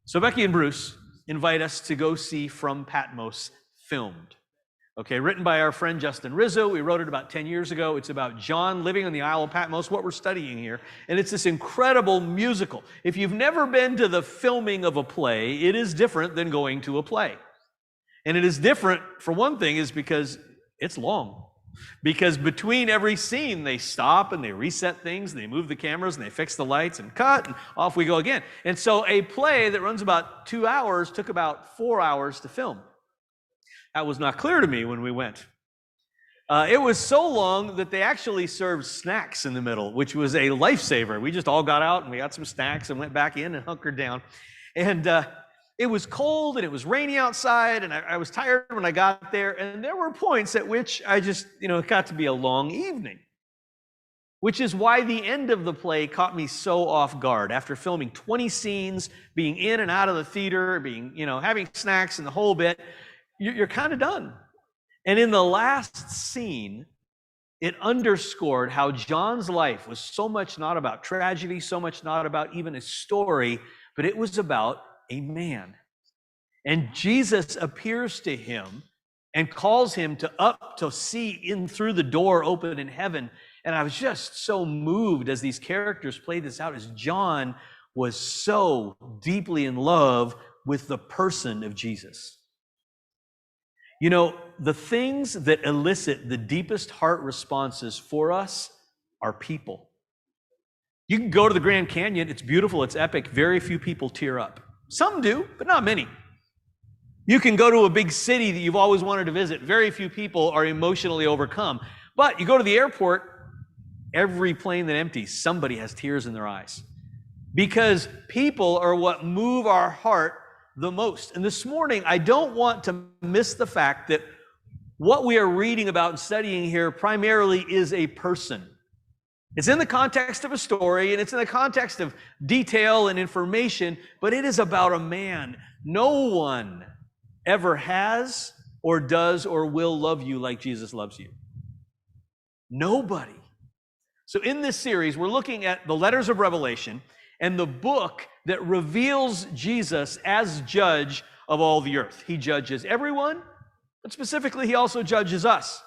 So Becky and Bruce invite us to go see From Patmos filmed. Okay, written by our friend Justin Rizzo. We wrote it about 10 years ago. It's about John living on the Isle of Patmos, what we're studying here. And it's this incredible musical. If you've never been to the filming of a play, it is different than going to a play. And it is different, for one thing, is because it's long. Because between every scene, they stop and they reset things, and they move the cameras, and they fix the lights, and cut, and off we go again. And so a play that runs about 2 hours took about 4 hours to film. That was not clear to me when we went. It was so long that they actually served snacks in the middle, which was a lifesaver. We just all got out and we got some snacks and went back in and hunkered down. And it was cold and it was rainy outside, and I was tired when I got there. And there were points at which I just, it got to be a long evening, which is why the end of the play caught me so off guard. After filming 20 scenes, being in and out of the theater, being, having snacks and the whole bit, you're kind of done. And in the last scene, it underscored how John's life was so much not about tragedy, so much not about even a story, but it was about a man. And Jesus appears to him and calls him to see in through the door open in heaven. And I was just so moved as these characters played this out, as John was so deeply in love with the person of Jesus. The things that elicit the deepest heart responses for us are people. You can go to the Grand Canyon. It's beautiful. It's epic. Very few people tear up. Some do, but not many. You can go to a big city that you've always wanted to visit. Very few people are emotionally overcome. But you go to the airport, every plane that empties, somebody has tears in their eyes. Because people are what move our heart the most. And this morning, I don't want to miss the fact that what we are reading about and studying here primarily is a person. It's in the context of a story, and it's in the context of detail and information, but it is about a man. No one ever has or does or will love you like Jesus loves you. Nobody. So in this series, we're looking at the letters of Revelation and the book that reveals Jesus as judge of all the earth. He judges everyone, but specifically, he also judges us.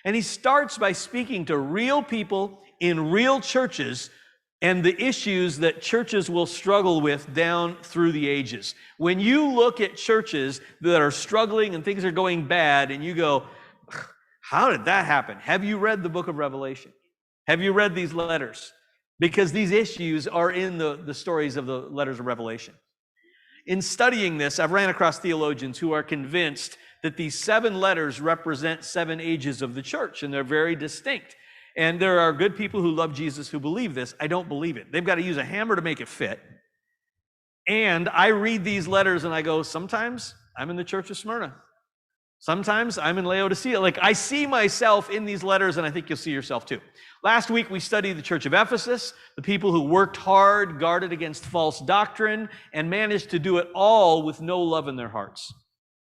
And he starts by speaking to real people in real churches and the issues that churches will struggle with down through the ages. When you look at churches that are struggling and things are going bad, and you go, how did that happen? Have you read the book of Revelation? Have you read these letters? Because these issues are in the stories of the letters of Revelation. In studying this, I've ran across theologians who are convinced that these 7 letters represent 7 ages of the church, and they're very distinct. And there are good people who love Jesus who believe this. I don't believe it. They've got to use a hammer to make it fit. And I read these letters and I go, sometimes I'm in the church of Smyrna. Sometimes I'm in Laodicea. Like, I see myself in these letters, and I think you'll see yourself too. Last week, we studied the church of Ephesus, the people who worked hard, guarded against false doctrine, and managed to do it all with no love in their hearts.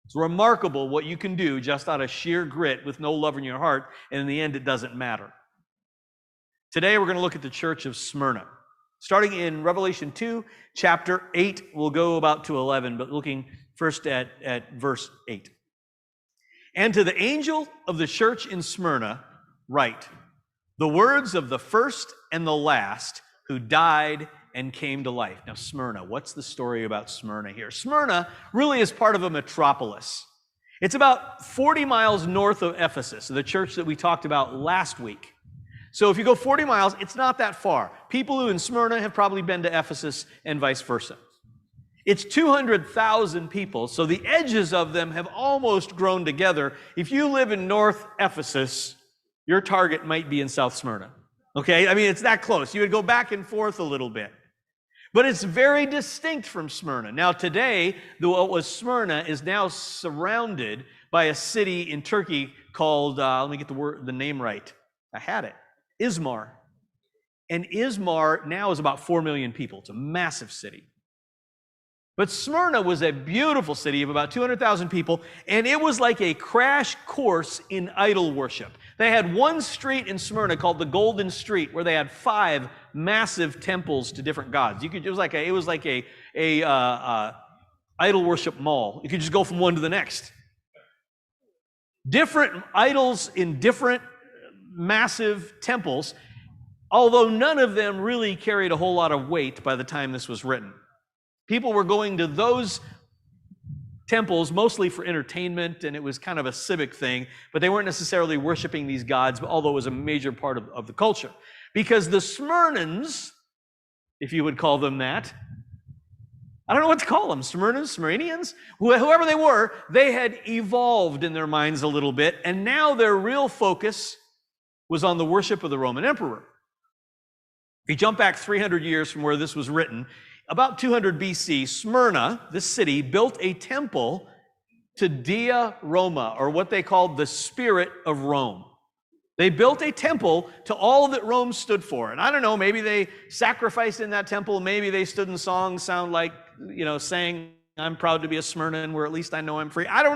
It's remarkable what you can do just out of sheer grit with no love in your heart, and in the end, it doesn't matter. Today, we're going to look at the church of Smyrna. Starting in Revelation 2, chapter 8, we'll go about to 11, but looking first at verse 8. And to the angel of the church in Smyrna, write, the words of the first and the last who died and came to life. Now, Smyrna, what's the story about Smyrna here? Smyrna really is part of a metropolis. It's about 40 miles north of Ephesus, the church that we talked about last week. So if you go 40 miles, it's not that far. People who in Smyrna have probably been to Ephesus and vice versa. It's 200,000 people, so the edges of them have almost grown together. If you live in North Ephesus, your target might be in South Smyrna. Okay? I mean, it's that close. You would go back and forth a little bit. But it's very distinct from Smyrna. Now today, what was Smyrna is now surrounded by a city in Turkey called, let me get the name right. I had it. Izmir. And Izmir now is about 4 million people. It's a massive city. But Smyrna was a beautiful city of about 200,000 people, and it was like a crash course in idol worship. They had one street in Smyrna called the Golden Street, where they had 5 massive temples to different gods. It was like a idol worship mall. You could just go from one to the next. Different idols in different massive temples, although none of them really carried a whole lot of weight by the time this was written. People were going to those temples mostly for entertainment, and it was kind of a civic thing, but they weren't necessarily worshiping these gods, although it was a major part of the culture. Because the Smyrnans, if you would call them that, I don't know what to call them, Smyrnans, Smyrnians, whoever they were, they had evolved in their minds a little bit, and now their real focus was on the worship of the Roman emperor. If you jump back 300 years from where this was written, about 200 BC, Smyrna, this city, built a temple to Dea Roma, or what they called the spirit of Rome. They built a temple to all that Rome stood for. And I don't know, maybe they sacrificed in that temple, maybe they stood in songs sound like, saying, I'm proud to be a Smyrnan, where at least I know I'm free. I don't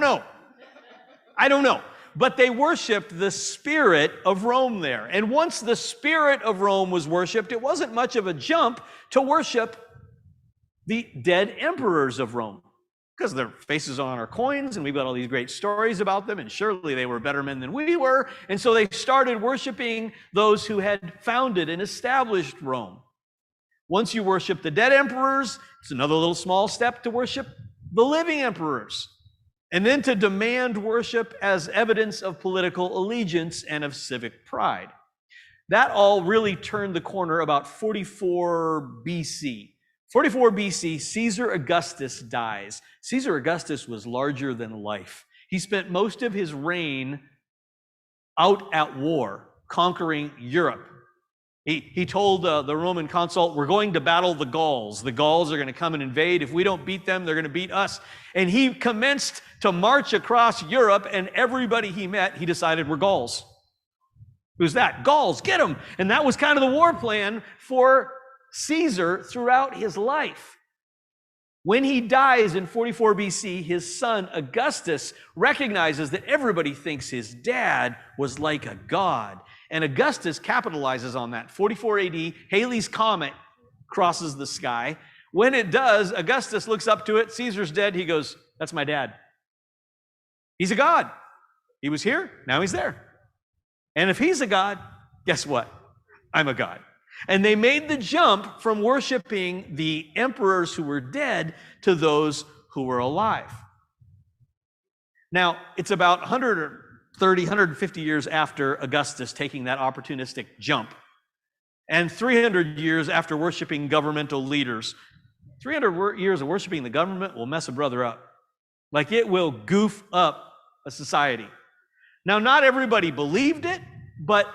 know. But they worshiped the spirit of Rome there. And once the spirit of Rome was worshiped, it wasn't much of a jump to worship the dead emperors of Rome, because their faces are on our coins, and we've got all these great stories about them, and surely they were better men than we were. And so they started worshiping those who had founded and established Rome. Once you worship the dead emperors, it's another little small step to worship the living emperors, and then to demand worship as evidence of political allegiance and of civic pride. That all really turned the corner about 44 BC. 44 BC, Caesar Augustus dies. Caesar Augustus was larger than life. He spent most of his reign out at war, conquering Europe. He told the Roman consul, we're going to battle the Gauls. The Gauls are going to come and invade. If we don't beat them, they're going to beat us. And he commenced to march across Europe, and everybody he met, he decided were Gauls. Who's that? Gauls, get them. And that was kind of the war plan for Caesar throughout his life. When he dies in 44 BC, his son Augustus recognizes that everybody thinks his dad was like a god. And Augustus capitalizes on that. 44 AD, Halley's Comet crosses the sky. When it does, Augustus looks up to it. Caesar's dead. He goes, that's my dad. He's a god. He was here, now he's there. And if he's a god, guess what? I'm a god. And they made the jump from worshiping the emperors who were dead to those who were alive. Now, it's about 130, 150 years after Augustus taking that opportunistic jump, and 300 years after worshiping governmental leaders. 300 years of worshiping the government will mess a brother up. Like, it will goof up a society. Now, not everybody believed it, but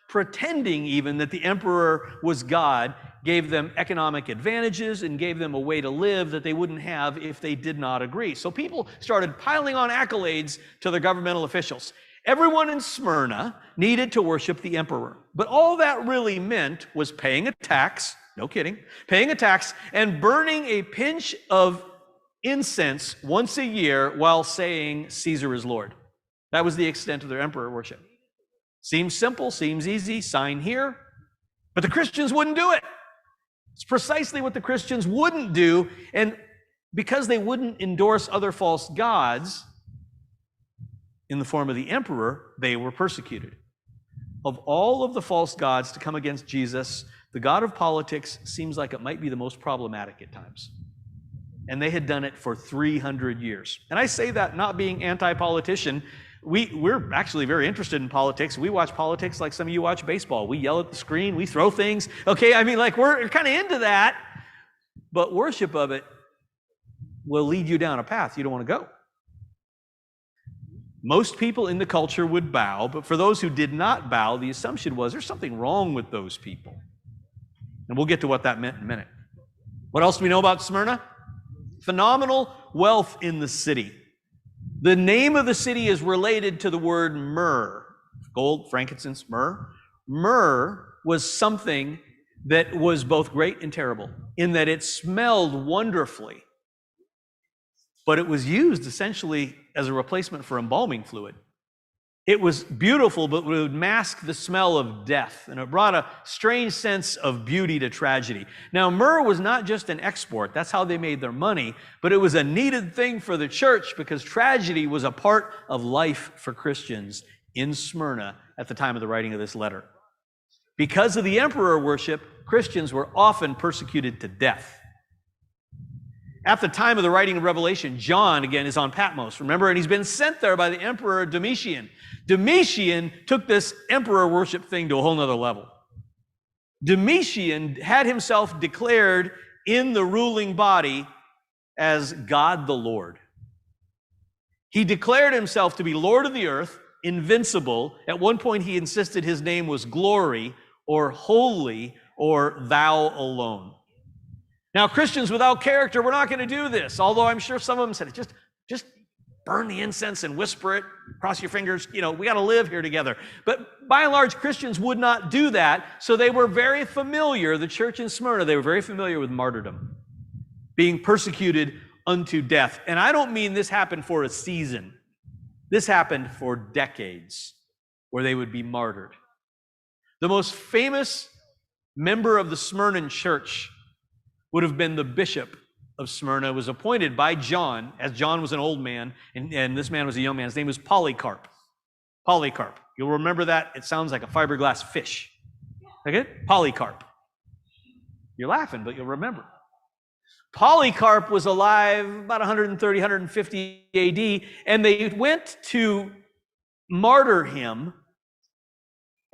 pretending even that the emperor was God gave them economic advantages and gave them a way to live that they wouldn't have if they did not agree. So people started piling on accolades to their governmental officials. Everyone in Smyrna needed to worship the emperor. But all that really meant was paying a tax, no kidding, paying a tax and burning a pinch of incense once a year while saying Caesar is Lord. That was the extent of their emperor worship. Seems simple, seems easy, sign here. But the Christians wouldn't do it. It's precisely what the Christians wouldn't do. And because they wouldn't endorse other false gods in the form of the emperor, they were persecuted. Of all of the false gods to come against Jesus, the god of politics seems like it might be the most problematic at times. And they had done it for 300 years. And I say that not being anti-politician. We're actually very interested in politics. We watch politics like some of you watch baseball. We yell at the screen, we throw things. Okay, I mean, like, we're kind of into that. But worship of it will lead you down a path you don't want to go. Most people in the culture would bow, but for those who did not bow, the assumption was there's something wrong with those people. And we'll get to what that meant in a minute. What else do we know about Smyrna? Phenomenal wealth in the city. The name of the city is related to the word myrrh. Gold, frankincense, myrrh. Myrrh was something that was both great and terrible in that it smelled wonderfully, but it was used essentially as a replacement for embalming fluid. It was beautiful, but it would mask the smell of death, and it brought a strange sense of beauty to tragedy. Now, myrrh was not just an export. That's how they made their money, but it was a needed thing for the church because tragedy was a part of life for Christians in Smyrna at the time of the writing of this letter. Because of the emperor worship, Christians were often persecuted to death. At the time of the writing of Revelation, John, again, is on Patmos, remember? And he's been sent there by the emperor Domitian. Domitian took this emperor worship thing to a whole nother level. Domitian had himself declared in the ruling body as God the Lord. He declared himself to be Lord of the earth, invincible. At one point, he insisted his name was Glory, or Holy, or Thou alone. Now, Christians without character, we're not going to do this. Although I'm sure some of them said, just burn the incense and whisper it, cross your fingers. We got to live here together. But by and large, Christians would not do that. So they were very familiar, the church in Smyrna, they were very familiar with martyrdom, being persecuted unto death. And I don't mean this happened for a season. This happened for decades where they would be martyred. The most famous member of the Smyrna church would have been the bishop of Smyrna, was appointed by John, as John was an old man, and this man was a young man. His name was Polycarp. Polycarp. You'll remember that. It sounds like a fiberglass fish. Okay? Polycarp. You're laughing, but you'll remember. Polycarp was alive about 130, 150 AD, and they went to martyr him,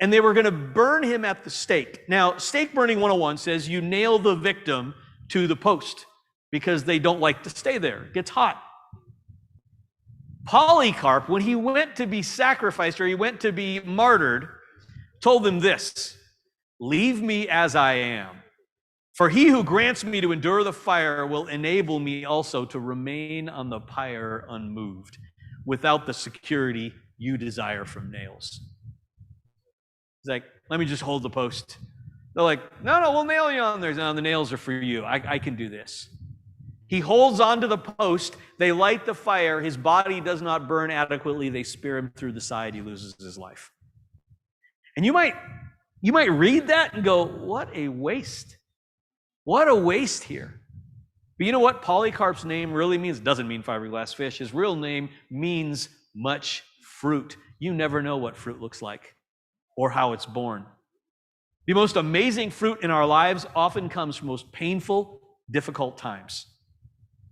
and they were going to burn him at the stake. Now, stake burning 101 says you nail the victim to the post because they don't like to stay there. It gets hot. Polycarp, when he went to be sacrificed or he went to be martyred, told them this: leave me as I am. For he who grants me to endure the fire will enable me also to remain on the pyre unmoved, without the security you desire from nails. He's like, let me just hold the post. They're like, no, we'll nail you on there. No, the nails are for you. I can do this. He holds onto the post. They light the fire. His body does not burn adequately. They spear him through the side. He loses his life. And you might read that and go, what a waste. What a waste here. But you know what Polycarp's name really means? It doesn't mean fiberglass fish. His real name means much fruit. You never know what fruit looks like or how it's born. The most amazing fruit in our lives often comes from most painful, difficult times.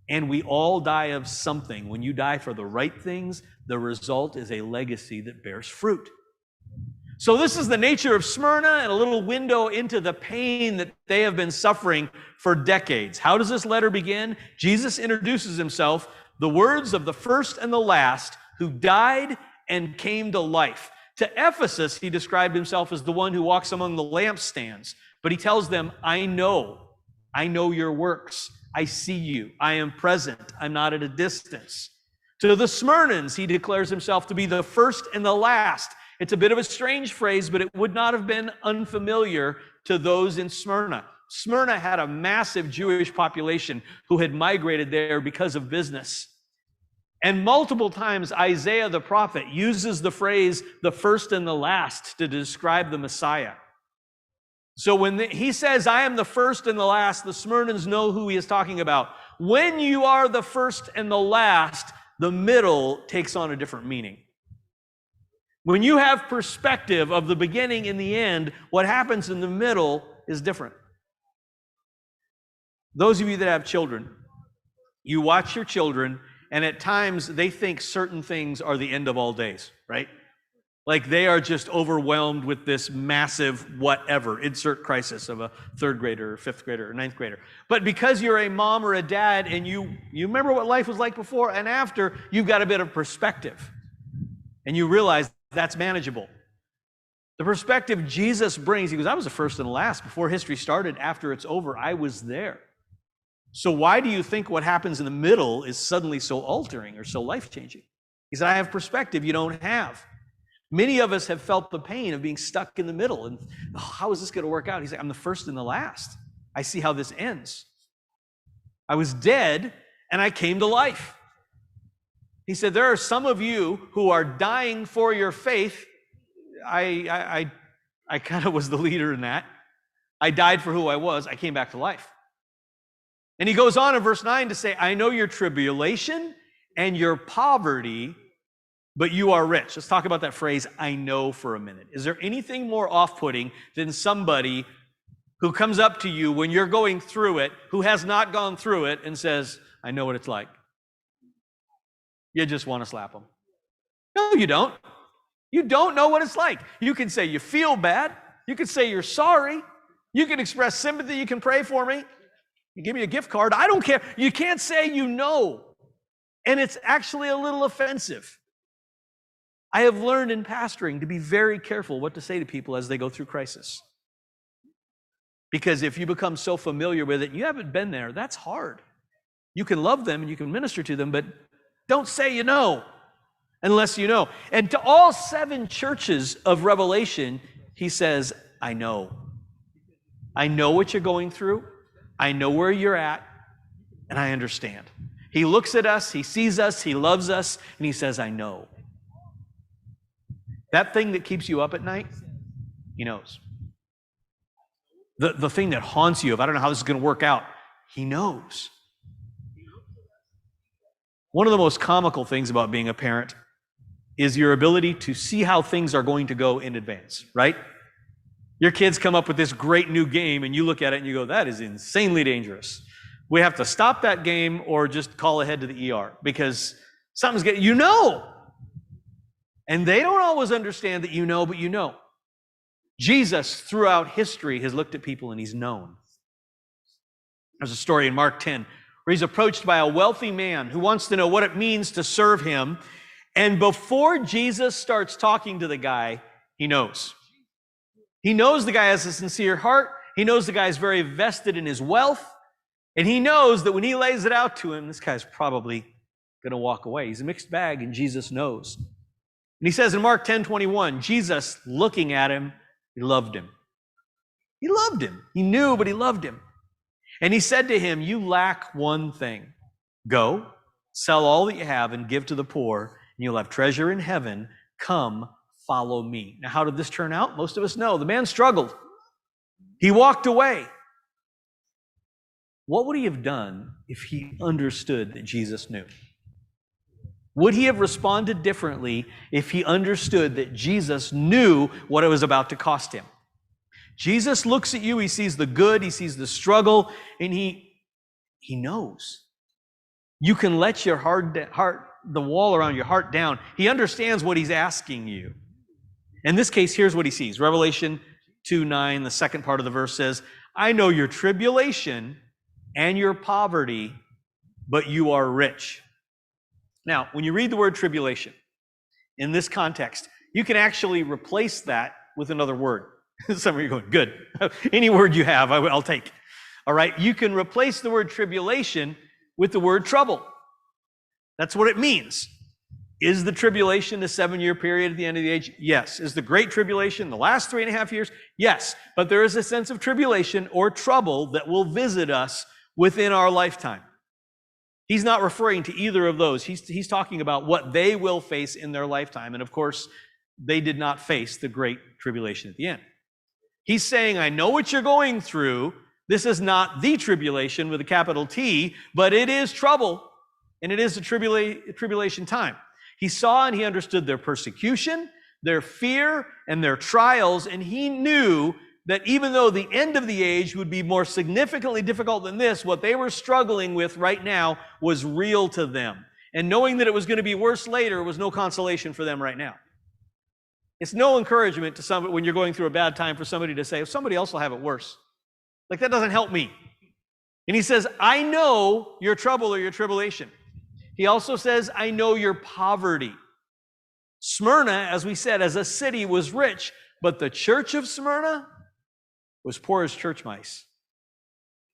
And we all die of something. When you die for the right things, the result is a legacy that bears fruit. So this is the nature of Smyrna and a little window into the pain that they have been suffering for decades. How does this letter begin? Jesus introduces himself, the words of the first and the last, who died and came to life. To Ephesus, he described himself as the one who walks among the lampstands. But he tells them, I know your works. I see you. I am present. I'm not at a distance. To the Smyrnans, he declares himself to be the first and the last. It's a bit of a strange phrase, but it would not have been unfamiliar to those in Smyrna. Smyrna had a massive Jewish population who had migrated there because of business. And multiple times, Isaiah the prophet uses the phrase, the first and the last, to describe the Messiah. So when he says, I am the first and the last, the Smyrnans know who he is talking about. When you are the first and the last, the middle takes on a different meaning. When you have perspective of the beginning and the end, what happens in the middle is different. Those of you that have children, you watch your children, and at times they think certain things are the end of all days, right? Like they are just overwhelmed with this massive whatever, insert crisis of a third grader or fifth grader or ninth grader. But because you're a mom or a dad and you remember what life was like before and after, you've got a bit of perspective. And you realize that's manageable. The perspective Jesus brings, he goes, I was the first and the last. Before history started, after it's over, I was there. So why do you think what happens in the middle is suddenly so altering or so life-changing? He said, I have perspective you don't have. Many of us have felt the pain of being stuck in the middle. And how is this going to work out? He's like, I'm the first and the last. I see how this ends. I was dead and I came to life. He said, there are some of you who are dying for your faith. I kind of was the leader in that. I died for who I was. I came back to life. And he goes on in verse 9 to say, I know your tribulation and your poverty, but you are rich. Let's talk about that phrase, I know, for a minute. Is there anything more off-putting than somebody who comes up to you when you're going through it, who has not gone through it, and says, I know what it's like? You just want to slap them. No, you don't. You don't know what it's like. You can say you feel bad. You can say you're sorry. You can express sympathy. You can pray for me. You give me a gift card. I don't care. You can't say you know. And it's actually a little offensive. I have learned in pastoring to be very careful what to say to people as they go through crisis. Because if you become so familiar with it, and you haven't been there, that's hard. You can love them and you can minister to them, but don't say you know unless you know. And to all 7 churches of Revelation, he says, I know. I know what you're going through. I know where you're at, and I understand. He looks at us, he sees us, he loves us, and he says, I know. That thing that keeps you up at night, he knows. The thing that haunts you, if I don't know how this is going to work out, he knows. One of the most comical things about being a parent is your ability to see how things are going to go in advance, right? Your kids come up with this great new game, and you look at it and you go, that is insanely dangerous. We have to stop that game or just call ahead to the ER because something's getting, you know. And they don't always understand that you know, but you know. Jesus, throughout history, has looked at people and he's known. There's a story in Mark 10 where he's approached by a wealthy man who wants to know what it means to serve him. And before Jesus starts talking to the guy, he knows. He knows the guy has a sincere heart. He knows the guy is very vested in his wealth. And he knows that when he lays it out to him, this guy's probably going to walk away. He's a mixed bag, and Jesus knows. And he says in Mark 10:21, Jesus, looking at him, he loved him. He loved him. He knew, but he loved him. And he said to him, you lack one thing. Go, sell all that you have and give to the poor, and you'll have treasure in heaven. Come, follow me. Now, how did this turn out? Most of us know. The man struggled. He walked away. What would he have done if he understood that Jesus knew? Would he have responded differently if he understood that Jesus knew what it was about to cost him? Jesus looks at you, he sees the good, he sees the struggle, and he knows. You can let your heart, the wall around your heart down. He understands what he's asking you. In this case, here's what he sees. Revelation 2:9, the second part of the verse says, I know your tribulation and your poverty, but you are rich. Now, when you read the word tribulation in this context, you can actually replace that with another word. Some of you are going, good. Any word you have, I'll take. All right, you can replace the word tribulation with the word trouble. That's what it means. Is the tribulation a 7-year period at the end of the age? Yes. Is the great tribulation the last 3.5 years? Yes. But there is a sense of tribulation or trouble that will visit us within our lifetime. He's not referring to either of those. He's talking about what they will face in their lifetime. And of course, they did not face the great tribulation at the end. He's saying, I know what you're going through. This is not the tribulation with a capital T, but it is trouble, and it is a tribulation time. He saw and he understood their persecution, their fear, and their trials, and he knew that even though the end of the age would be more significantly difficult than this, what they were struggling with right now was real to them. And knowing that it was going to be worse later was no consolation for them right now. It's no encouragement to somebody when you're going through a bad time for somebody to say, oh, somebody else will have it worse. Like, that doesn't help me. And he says, I know your trouble or your tribulation. He also says, I know your poverty. Smyrna, as we said, as a city was rich, but the church of Smyrna was poor as church mice.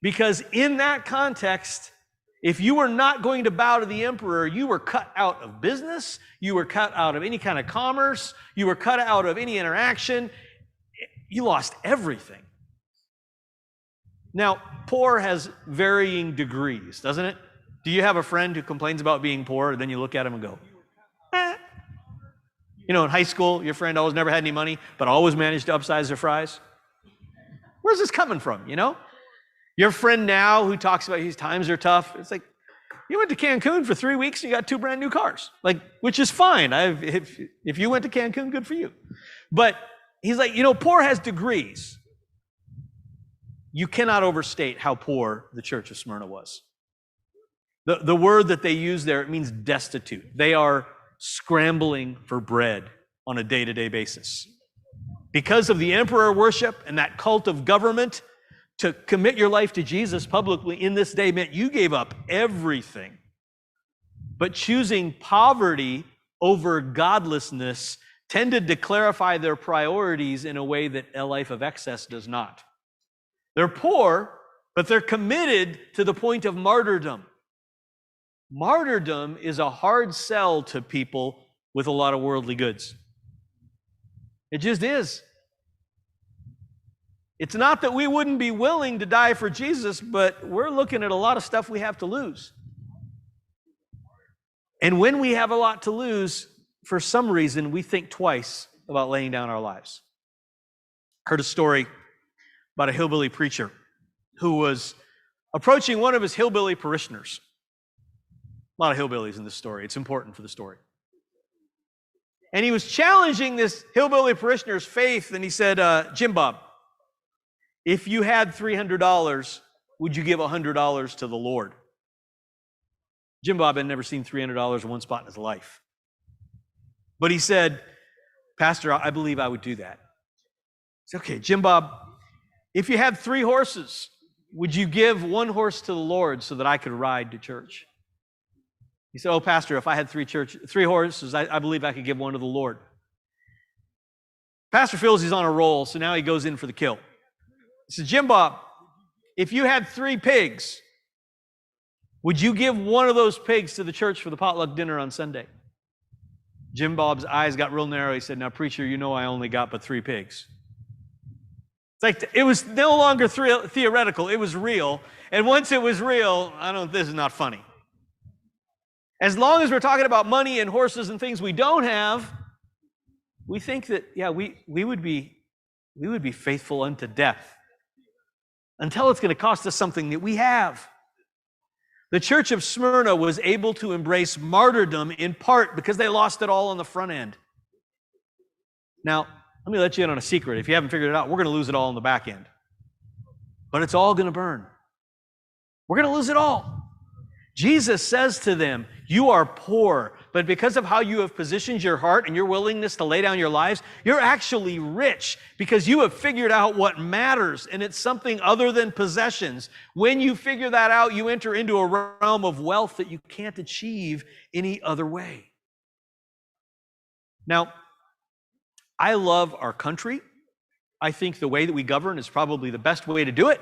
Because in that context, if you were not going to bow to the emperor, you were cut out of business, you were cut out of any kind of commerce, you were cut out of any interaction. You lost everything. Now, poor has varying degrees, doesn't it? Do you have a friend who complains about being poor, and then you look at him and go, eh? You know, in high school, your friend always never had any money, but always managed to upsize their fries. Where's this coming from, you know? Your friend now who talks about his times are tough, it's like, you went to Cancun for 3 weeks and you got 2 brand new cars, like, which is fine. If you went to Cancun, good for you. But he's like, you know, poor has degrees. You cannot overstate how poor the church of Smyrna was. The word that they use there, it means destitute. They are scrambling for bread on a day-to-day basis. Because of the emperor worship and that cult of government, to commit your life to Jesus publicly in this day meant you gave up everything. But choosing poverty over godlessness tended to clarify their priorities in a way that a life of excess does not. They're poor, but they're committed to the point of martyrdom. Martyrdom is a hard sell to people with a lot of worldly goods. It just is. It's not that we wouldn't be willing to die for Jesus, but we're looking at a lot of stuff we have to lose. And when we have a lot to lose, for some reason, we think twice about laying down our lives. Heard a story about a hillbilly preacher who was approaching one of his hillbilly parishioners. A lot of hillbillies in this story. It's important for the story. And he was challenging this hillbilly parishioner's faith, and he said, Jim Bob, if you had $300, would you give $100 to the Lord? Jim Bob had never seen $300 in one spot in his life. But he said, Pastor, I believe I would do that. He said, okay, Jim Bob, if you had 3 horses, would you give 1 horse to the Lord so that I could ride to church? He said, oh, Pastor, if I had 3 horses, I believe I could give 1 to the Lord. Pastor feels he's on a roll, so now he goes in for the kill. He said, Jim Bob, if you had 3 pigs, would you give 1 of those pigs to the church for the potluck dinner on Sunday? Jim Bob's eyes got real narrow. He said, now, preacher, you know I only got but 3 pigs. It's like it was no longer theoretical. It was real. And once it was real, this is not funny. As long as we're talking about money and horses and things we don't have, we think that, we would be faithful unto death until it's going to cost us something that we have. The church of Smyrna was able to embrace martyrdom in part because they lost it all on the front end. Now, let me let you in on a secret. If you haven't figured it out, we're going to lose it all on the back end. But it's all going to burn. We're going to lose it all. Jesus says to them, you are poor, but because of how you have positioned your heart and your willingness to lay down your lives, you're actually rich because you have figured out what matters, and it's something other than possessions. When you figure that out, you enter into a realm of wealth that you can't achieve any other way. Now, I love our country. I think the way that we govern is probably the best way to do it.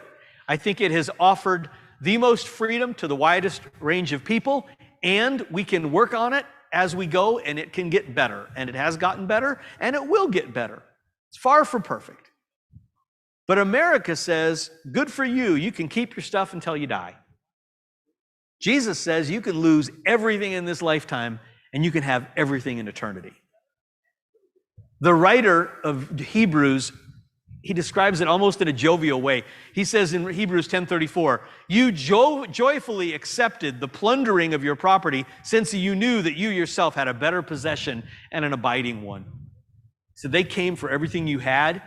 I think it has offered the most freedom to the widest range of people, and we can work on it as we go, and it can get better, and it has gotten better, and it will get better. It's far from perfect. But America says, good for you, you can keep your stuff until you die. Jesus says you can lose everything in this lifetime, and you can have everything in eternity. The writer of Hebrews, he describes it almost in a jovial way. He says in Hebrews 10:34, you joyfully accepted the plundering of your property since you knew that you yourself had a better possession and an abiding one. So they came for everything you had,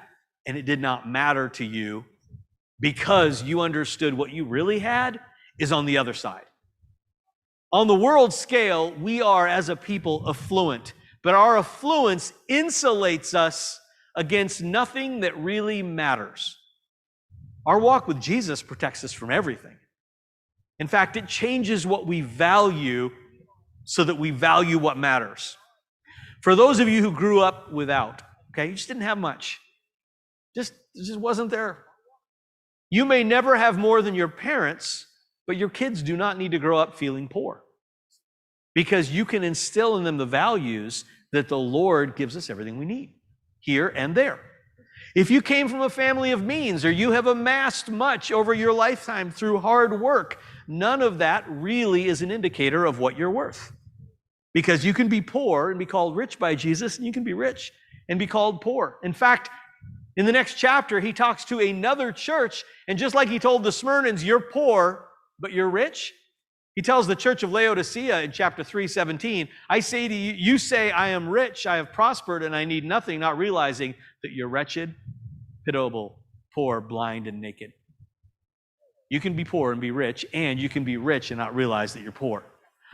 and it did not matter to you because you understood what you really had is on the other side. On the world scale, we are as a people affluent, but our affluence insulates us against nothing that really matters. Our walk with Jesus protects us from everything. In fact, it changes what we value so that we value what matters. For those of you who grew up without, you just didn't have much. It just wasn't there. You may never have more than your parents, but your kids do not need to grow up feeling poor because you can instill in them the values that the Lord gives us everything we need, here and there. If you came from a family of means or you have amassed much over your lifetime through hard work, none of that really is an indicator of what you're worth. Because you can be poor and be called rich by Jesus, and you can be rich and be called poor. In fact, in the next chapter, he talks to another church, and just like he told the Smyrnans, you're poor, but you're rich, he tells the church of Laodicea in chapter 3:17, I say to you, you say, I am rich, I have prospered, and I need nothing, not realizing that you're wretched, pitiable, poor, blind, and naked. You can be poor and be rich, and you can be rich and not realize that you're poor.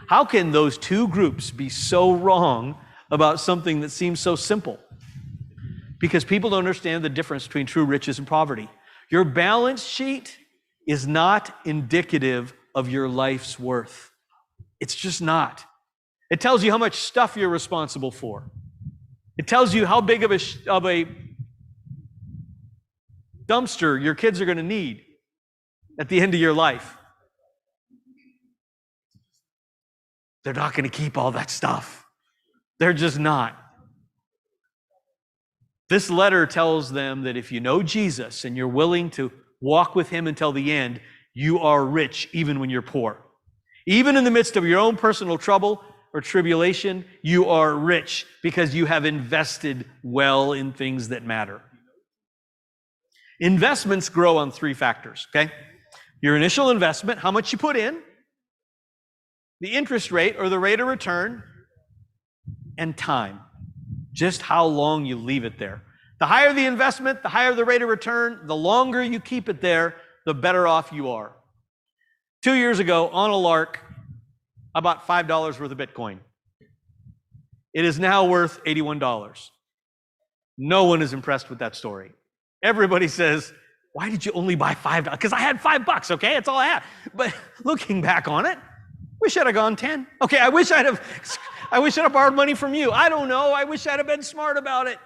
How can those two groups be so wrong about something that seems so simple? Because people don't understand the difference between true riches and poverty. Your balance sheet is not indicative of your life's worth. It's just not. It tells you how much stuff you're responsible for. It tells you how big of a dumpster your kids are going to need at the end of your life. They're not going to keep all that stuff. They're just not. This letter tells them that if you know Jesus and you're willing to walk with him until the end, you are rich even when you're poor. Even in the midst of your own personal trouble or tribulation, you are rich because you have invested well in things that matter. Investments grow on three factors, okay? Your initial investment, how much you put in, the interest rate or the rate of return, and time. Just how long you leave it there. The higher the investment, the higher the rate of return, the longer you keep it there, the better off you are. 2 years ago, on a lark, I bought $5 worth of Bitcoin. It is now worth $81. No one is impressed with that story. Everybody says, why did you only buy $5? Because I had $5, okay? That's all I had. But looking back on it, wish I'd have gone 10. Okay, I wish I'd have borrowed money from you. I don't know. I wish I'd have been smart about it.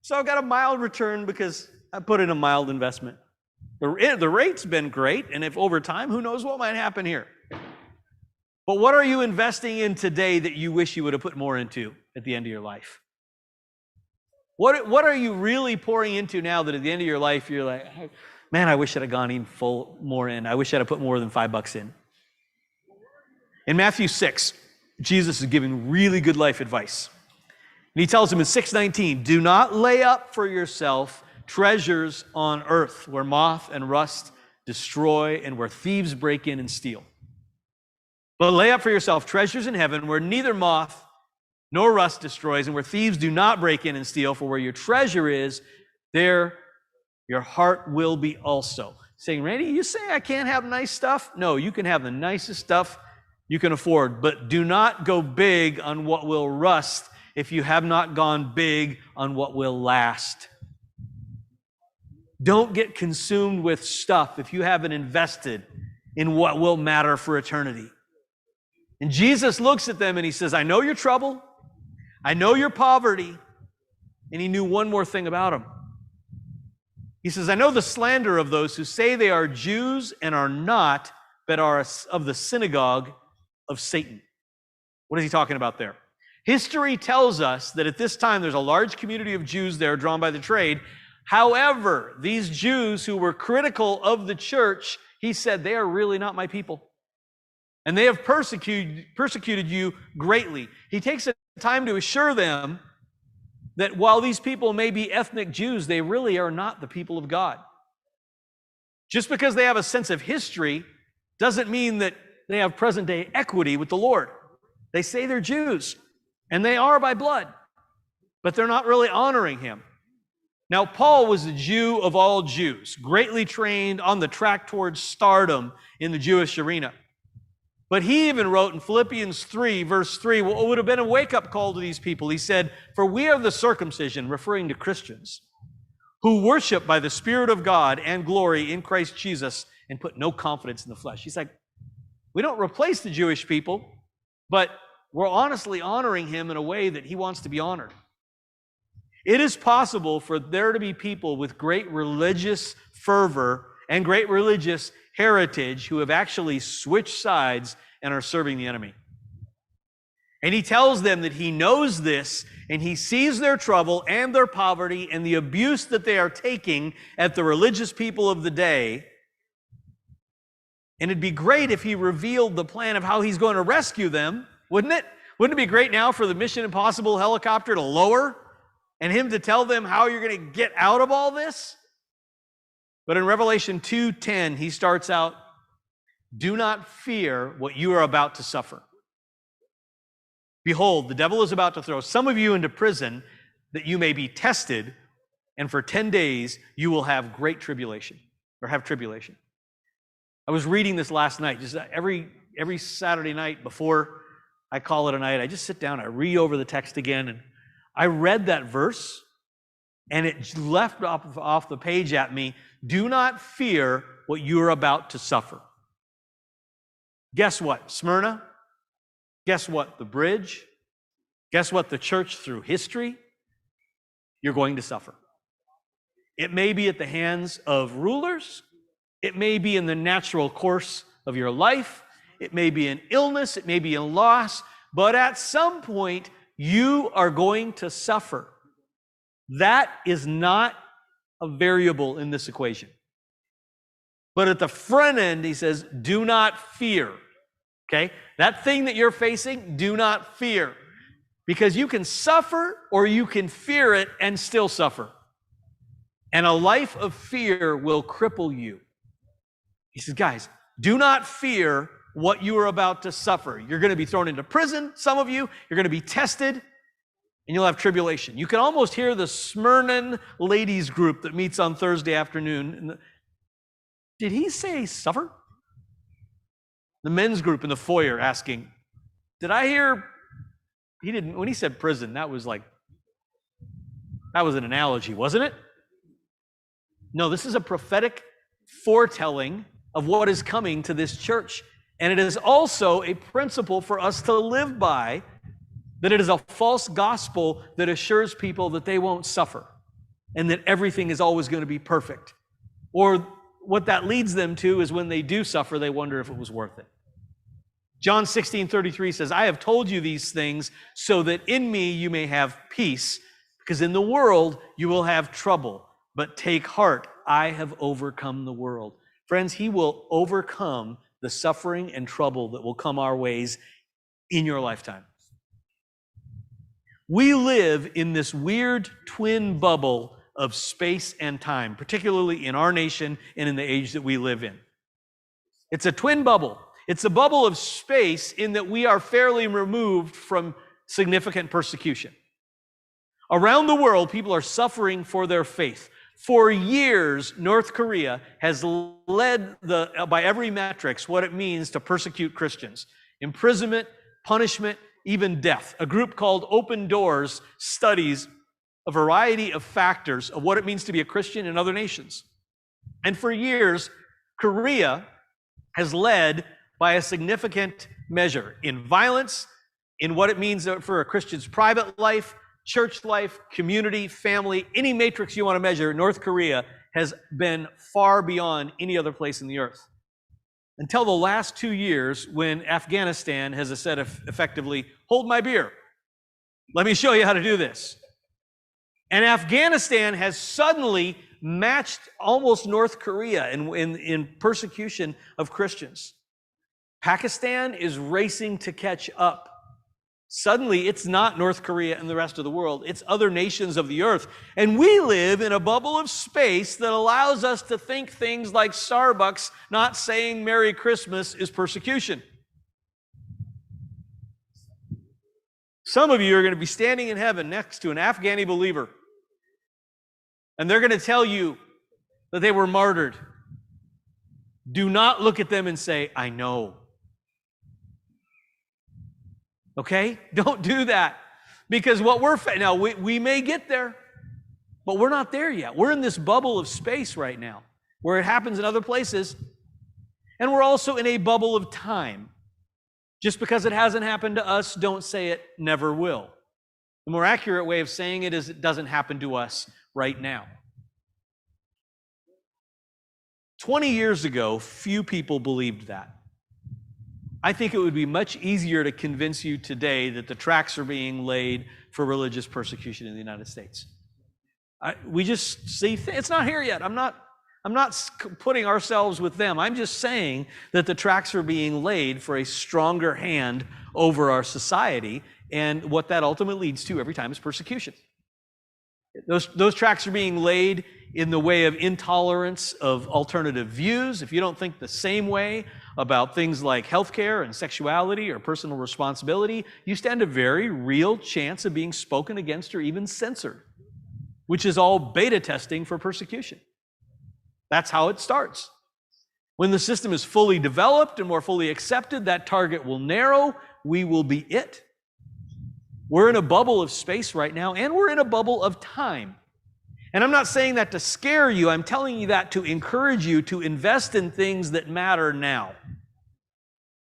So I got a mild return because I put in a mild investment. The rate's been great, and if over time, who knows what might happen here. But what are you investing in today that you wish you would have put more into at the end of your life? What are you really pouring into now that at the end of your life, you're like, man, I wish I'd have gone even more in. I wish I'd have put more than $5 in. In Matthew 6, Jesus is giving really good life advice. And he tells him in 6:19, do not lay up for yourself treasures on earth where moth and rust destroy and where thieves break in and steal. But lay up for yourself treasures in heaven where neither moth nor rust destroys and where thieves do not break in and steal, for where your treasure is, there your heart will be also. Saying, Randy, you say I can't have nice stuff? No, you can have the nicest stuff you can afford, but do not go big on what will rust if you have not gone big on what will last. Don't get consumed with stuff if you haven't invested in what will matter for eternity. And Jesus looks at them and he says, I know your trouble. I know your poverty. And he knew one more thing about them. He says, I know the slander of those who say they are Jews and are not, but are of the synagogue of Satan. What is he talking about there? History tells us that at this time there's a large community of Jews there drawn by the trade. However, these Jews who were critical of the church, he said, they are really not my people. And they have persecuted you greatly. He takes the time to assure them that while these people may be ethnic Jews, they really are not the people of God. Just because they have a sense of history doesn't mean that they have present-day equity with the Lord. They say they're Jews, and they are by blood, but they're not really honoring him. Now, Paul was a Jew of all Jews, greatly trained on the track towards stardom in the Jewish arena. But he even wrote in Philippians 3, verse 3, what would have been a wake-up call to these people. He said, for we are the circumcision, referring to Christians, who worship by the Spirit of God and glory in Christ Jesus and put no confidence in the flesh. He's like, we don't replace the Jewish people, but we're honestly honoring him in a way that he wants to be honored. It is possible for there to be people with great religious fervor and great religious heritage who have actually switched sides and are serving the enemy. And he tells them that he knows this, and he sees their trouble and their poverty and the abuse that they are taking at the religious people of the day. And it'd be great if he revealed the plan of how he's going to rescue them, wouldn't it? Wouldn't it be great now for the Mission Impossible helicopter to lower and him to tell them how you're going to get out of all this? But in Revelation 2:10, he starts out, do not fear what you are about to suffer. Behold, the devil is about to throw some of you into prison that you may be tested, and for 10 days you will have great tribulation, or have tribulation. I was reading this last night, just every Saturday night before I call it a night, I just sit down, I read over the text again, and I read that verse, and it left off the page at me, do not fear what you are about to suffer. Guess what, Smyrna? Guess what, the bridge? Guess what, the church through history? You're going to suffer. It may be at the hands of rulers. It may be in the natural course of your life. It may be in illness. It may be in loss. But at some point, you are going to suffer. That is not a variable in this equation. But at the front end, he says, do not fear. Okay? That thing that you're facing, do not fear. Because you can suffer or you can fear it and still suffer. And a life of fear will cripple you. He says, guys, do not fear what you are about to suffer. You're going to be thrown into prison, some of you. You're going to be tested, and you'll have tribulation. You can almost hear the Smyrna ladies group that meets on Thursday afternoon. Did he say suffer? The men's group in the foyer asking, did I hear? He didn't. When he said prison, that was an analogy, wasn't it? No, this is a prophetic foretelling of what is coming to this church. And it is also a principle for us to live by, that it is a false gospel that assures people that they won't suffer and that everything is always going to be perfect. Or what that leads them to is when they do suffer, they wonder if it was worth it. John 16:33 says, I have told you these things so that in me you may have peace, because in the world you will have trouble. But take heart, I have overcome the world. Friends, he will overcome the suffering and trouble that will come our ways in your lifetime. We live in this weird twin bubble of space and time, particularly in our nation and in the age that we live in. It's a twin bubble. It's a bubble of space in that we are fairly removed from significant persecution. Around the world, people are suffering for their faith. For years, North Korea has led by every metric what it means to persecute Christians. Imprisonment, punishment, even death. A group called Open Doors studies a variety of factors of what it means to be a Christian in other nations. And for years, Korea has led by a significant measure in violence, in what it means for a Christian's private life, church life, community, family, any matrix you want to measure. North Korea has been far beyond any other place in the earth. Until the last 2 years, when Afghanistan has said effectively, hold my beer. Let me show you how to do this. And Afghanistan has suddenly matched almost North Korea in persecution of Christians. Pakistan is racing to catch up. Suddenly, it's not North Korea and the rest of the world. It's other nations of the earth. And we live in a bubble of space that allows us to think things like Starbucks not saying Merry Christmas is persecution. Some of you are going to be standing in heaven next to an Afghani believer, and they're going to tell you that they were martyred. Do not look at them and say, I know. Okay? Don't do that. Because what now we may get there, but we're not there yet. We're in this bubble of space right now, where it happens in other places. And we're also in a bubble of time. Just because it hasn't happened to us, don't say it never will. The more accurate way of saying it is it doesn't happen to us right now. 20 years ago, few people believed that. I think it would be much easier to convince you today that the tracks are being laid for religious persecution in the United States. We just see it's not here yet. I'm not I'm not putting ourselves with them. I'm just saying that the tracks are being laid for a stronger hand over our society, and what that ultimately leads to every time is persecution. Those tracks are being laid in the way of intolerance of alternative views. If you don't think the same way about things like healthcare and sexuality or personal responsibility, you stand a very real chance of being spoken against or even censored, which is all beta testing for persecution. That's how it starts. When the system is fully developed and more fully accepted, that target will narrow. We will be it. We're in a bubble of space right now, and we're in a bubble of time. And I'm not saying that to scare you. I'm telling you that to encourage you to invest in things that matter now.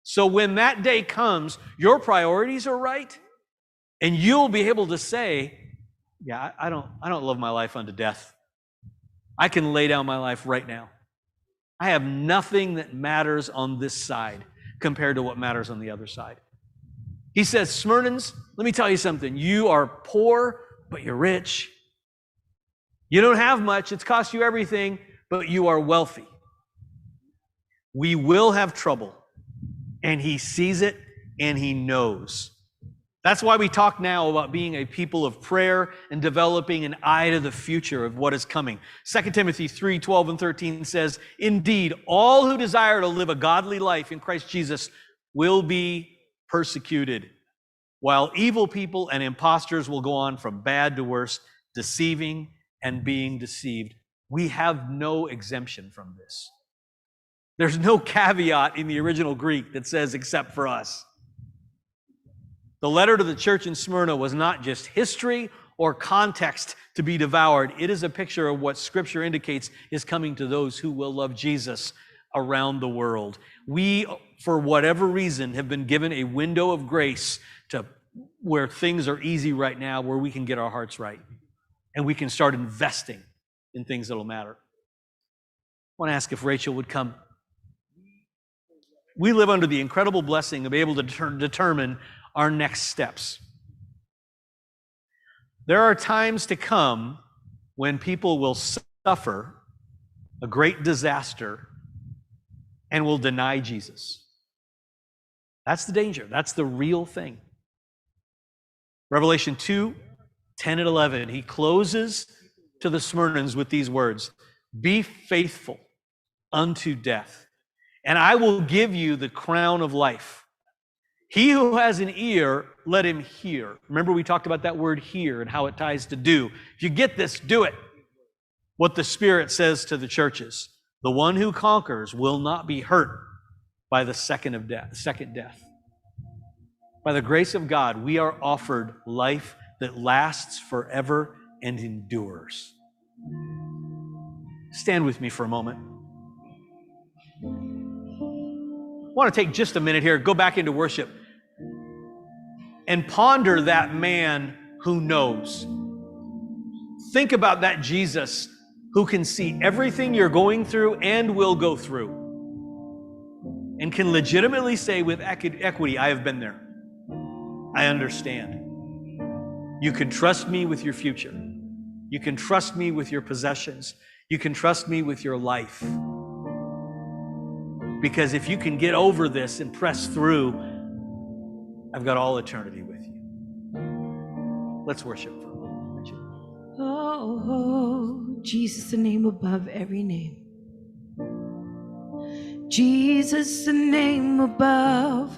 So when that day comes, your priorities are right, and you'll be able to say, yeah, I don't love my life unto death. I can lay down my life right now. I have nothing that matters on this side compared to what matters on the other side. He says, Smyrnans, let me tell you something. You are poor, but you're rich. You don't have much. It's cost you everything, but you are wealthy. We will have trouble, and he sees it, and he knows. That's why we talk now about being a people of prayer and developing an eye to the future of what is coming. 2 Timothy 3:12 and 13 says, indeed, all who desire to live a godly life in Christ Jesus will be persecuted, while evil people and impostors will go on from bad to worse, deceiving and being deceived. We have no exemption from this. There's no caveat in the original Greek that says except for us. The letter to the church in Smyrna was not just history or context to be devoured. It is a picture of what Scripture indicates is coming to those who will love Jesus around the world. We, for whatever reason, have been given a window of grace to where things are easy right now, where we can get our hearts right, and we can start investing in things that will matter. I want to ask if Rachel would come. We live under the incredible blessing of being able to determine our next steps. There are times to come when people will suffer a great disaster and will deny Jesus. That's the danger. That's the real thing. Revelation 2:10 and 11, he closes to the Smyrnans with these words, be faithful unto death, and I will give you the crown of life. He who has an ear, let him hear. Remember, we talked about that word hear and how it ties to do. If you get this, do it. What the Spirit says to the churches. The one who conquers will not be hurt by the second death. By the grace of God, we are offered life that lasts forever and endures. Stand with me for a moment. I want to take just a minute here, go back into worship, and ponder that man who knows. Think about that Jesus who can see everything you're going through and will go through, and can legitimately say with equity, I have been there. I understand. You can trust me with your future. You can trust me with your possessions. You can trust me with your life. Because if you can get over this and press through, I've got all eternity with you. Let's worship for a moment. Oh, Jesus, the name above every name. Jesus, the name above